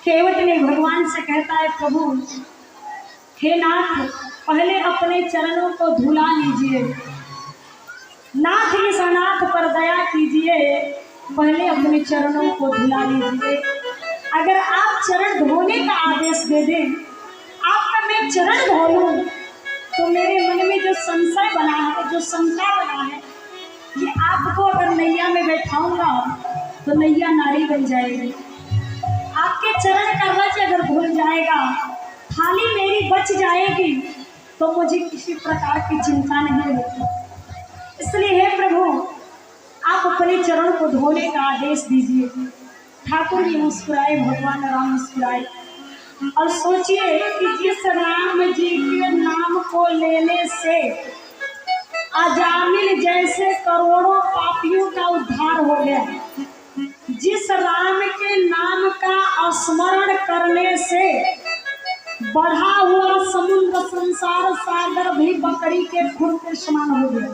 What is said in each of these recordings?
केवट ने भगवान से कहता है, प्रभु हे नाथ, पहले अपने चरणों को धुला लीजिए। नाथ इस अनाथ पर दया कीजिए, पहले अपने चरणों को धुला लीजिए। अगर आप चरण धोने का आदेश दे दें, आपका मैं चरण धो लूं, तो मेरे मन में जो संशय बना है, जो शंका बना है कि आपको अगर नैया में बैठाऊंगा तो नैया नारी बन जाएगी। आपके चरण का रज अगर भूल जाएगा, थाली मेरी बच जाएगी, तो मुझे किसी प्रकार की चिंता नहीं होती। इसलिए हे प्रभु, आप अपने चरण को धोने का आदेश दीजिए। ठाकुर जी मुस्कुराए, भगवान राम मुस्कुराए और सोचिए कि जिस राम जी के नाम को लेने से अजामिल जैसे करोड़ों पापियों का उद्धार हो गया, जिस राम के नाम का स्मरण करने से बढ़ा हुआ समुद्र संसार सागर भी बकरी के खुर के समान हो गया,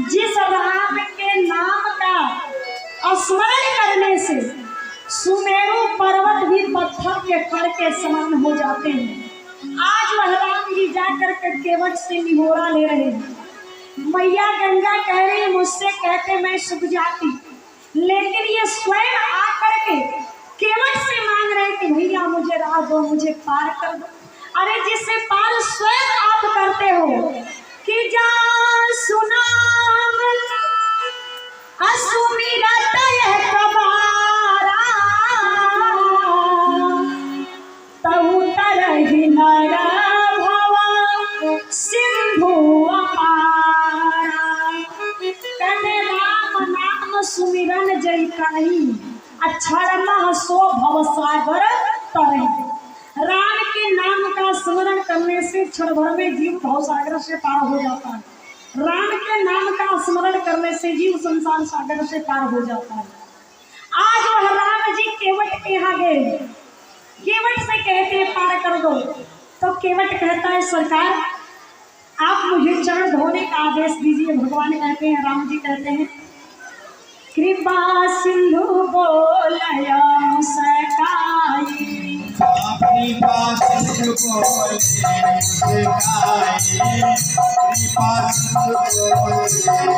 जिस राम के नाम का स्मरण करने से सुमेरु पर्वत भी पत्थर के कण के समान हो जाते हैं, आज वह राम जी जाकर के केवट से निहोरा ले रहे हैं। मैया गंगा कह रही, मुझसे कहते मैं सूख जाती, लेकिन ये स्वयं आकर के केवट से मांग रहे कि भैया मुझे राह दो, मुझे पार कर दो। अरे जिससे पार स्वयं आप करते हो कि जा सुनाम असुमिरत यह कबारा, तहु तरहि नर भव सिंधु अपारा। कहते राम नाम सुमिरन जय कहीं, अक्षर सो भव सागर तरहि। राम के नाम का स्मरण करने से क्षण भर में जीव भव सागर से पार हो जाता है। राम के नाम का स्मरण करने से जीव संसार सागर से पार हो जाता है। आज वह राम जी केवट के यहाँ गए, केवट से कहते हैं पार कर दो, तो केवट कहता है सरकार आप मुझे चरण धोने का आदेश दीजिए। भगवान कहते हैं, राम जी कहते हैं, कृपा सिंधु बोलया मुस्काई, कृपा सिंधु बोले मुस्काई, कृपा सिंधु बोले मुस्काई,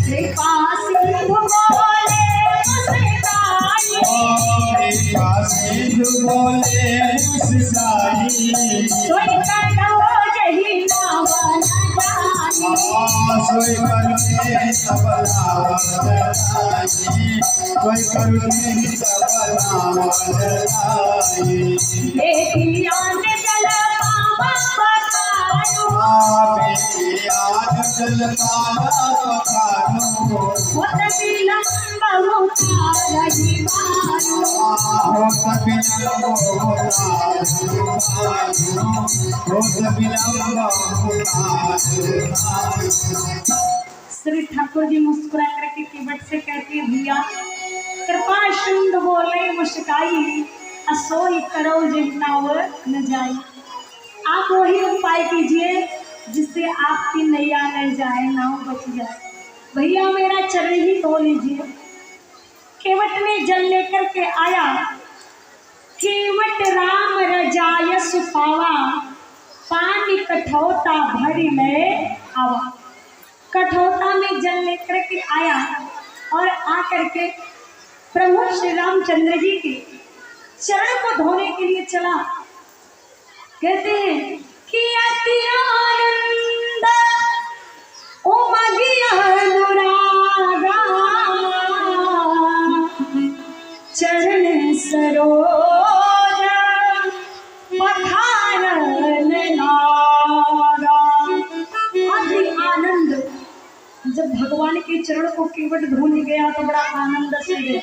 कृपा सिंधु बोले मुस्काई, कृपा सिंधु बोले मुस्काई, सोई करो जही नावन जानी, सोई करके सब नाम जाई, सोई करके सब नाम जाई। बेटी आन जल पावा पतायो, बेटी आज जल पावा पतायो, होत बिलंब होता रही मानो, होत बिलंब होता रही मानो, होत बिलंब होता रही मानो। श्री ठाकुर जी मुस्कुरा करके केवट से कहते हैं, भैया कृपा सिंधु बोले मुस्काई, असोई करो जिनाव न जाए। आप वही उपाय कीजिए जिससे आपकी नैया न जाए, नाव बच जाए। भैया मेरा चरण ही धो लीजिए। केवट ने जल लेकर के आया, केवट राम रजाय सुपावा, पानी कठौता भरी में आवा। कठौता में जल लेकर के आया और आकर के प्रभु श्री रामचंद्र जी के चरण को धोने के लिए चला। कहते हैं कि अति आनंद उमगी अनुरागा, चरण सरोज पठारन लागा। अति आनंद, जब भगवान के चरण को केवट धोने गया तो बड़ा आनंद से गया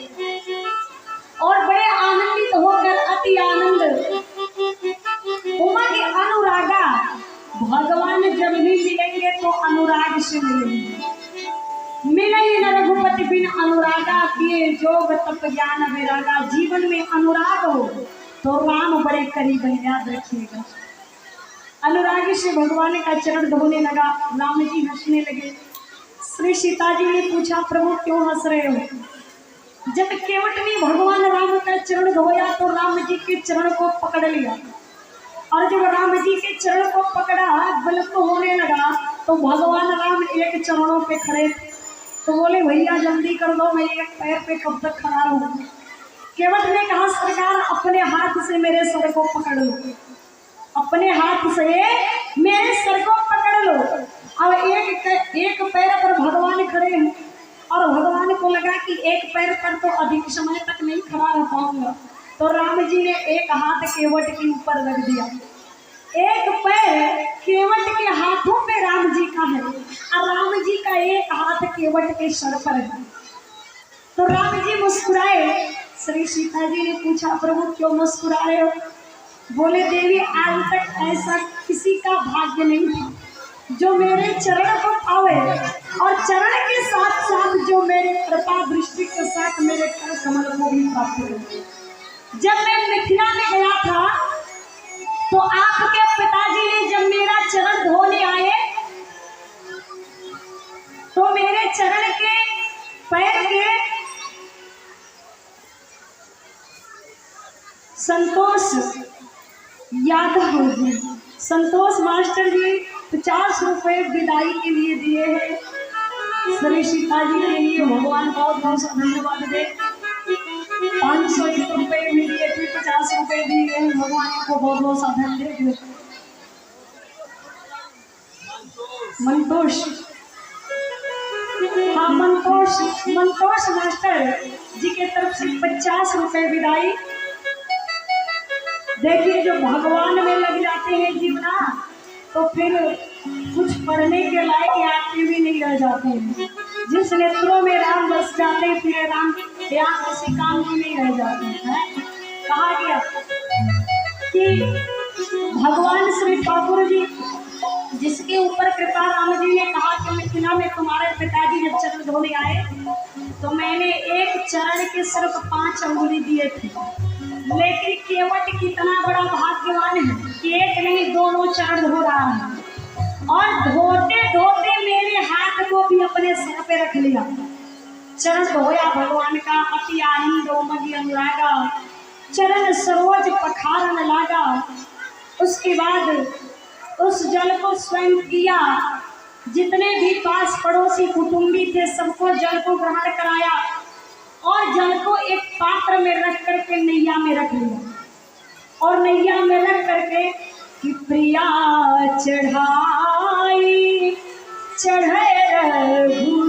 और बड़े आनंदित होकर अति आनंद उमा के अनुरागा। भगवान जब भी मिलेंगे तो अनुराग से मिलेंगे। मिले ही न रघुपति बिन अनुरागा किए, जोग तप ज्ञान वैरागा। जीवन में अनुराग हो तो राम बड़े करीब है, याद रखिएगा। अनुराग से भगवान का चरण धोने लगा। राम जी हंसने लगे। श्री सीता जी ने पूछा, प्रभु क्यों हंस रहे हो? जब केवट ने भगवान राम का चरण धोया तो राम जी के चरण को पकड़ लिया, और जब राम जी के चरण को पकड़ा, विलंब होने लगा, तो भगवान राम एक चरणों पे खड़े थे। तो बोले भैया जल्दी कर दो, मैं एक पैर पे कब तक खड़ा रहूं। केवट ने कहा सरकार अपने हाथ से मेरे सर को पकड़ लो, अपने हाथ से मेरे सर को पकड़ लो। अब एक पैर पर भगवान खड़े हैं, और भगवान को लगा कि एक पैर पर तो अधिक समय तक नहीं खड़ा रह पाऊंगा, तो राम जी ने एक हाथ केवट के ऊपर रख दिया। एक पैर केवट के हाथों पे राम जी का है, और राम जी का एक हाथ केवट के सर पर है। तो राम जी मुस्कुराए। श्री सीता जी ने पूछा प्रभु क्यों मुस्कुरा रहे हो? बोले देवी आज तक ऐसा किसी का भाग्य नहीं था जो मेरे चरण को पावे, और चरण के साथ साथ जो मेरे कृपा दृष्टि के साथ मेरे कर कमल को भी प्राप्त करे। जब मैं मिथिला में गया था तो आपके पिताजी ने जब मेरा चरण धोने आए तो मेरे चरण के पैर के संतोष यादव जी, संतोष मास्टर जी 50 रुपए विदाई के लिए दिए हैं। श्री सीता जी के लिए भगवान बहुत बहुत धन्यवाद दे। 501 रुपए भी दिए थे, 50 रुपए दिए हैं, भगवान को बहुत बहुत साधन दे। मंतोष, हाँ मंतोष मास्टर जी के तरफ से 50 रुपए विदाई। देखिए जो भगवान में लग जाते हैं जीवना, तो फिर कुछ पढ़ने के लायक आते भी नहीं रह जाते हैं। जिस नेत्रों में राम बस जाते हैं फिर राम यहाँ किसी काम की नहीं रह जाते हैं। कहा गया कि भगवान श्री ठाकुर जी जिसके ऊपर कृपा राम जी ने कहा कि मिथिला में तुम्हारे पिताजी जब चरण धोने आए तो मैंने एक चरण के सिर्फ 5 अंगुली दिए थे, लेकिन केवट कितना बड़ा भाग्यवान है कि एक नहीं दोनों चरण धो रहा है, और धोते धोते मेरे हाथ को भी अपने सर पे रख लिया। चरण धोया भगवान का, अति आनंद मगी अनुरागा, चरण सरोज पखारन लागा। उसके बाद उस जल को स्वयं किया, जितने भी पास पड़ोसी कुटुंबी थे सबको जल को ग्रहण कराया, और जल को एक पात्र में रख करके नैया में रख लिया, और नैया में रख करके कि प्रिया चढ़ाई चढ़े रघु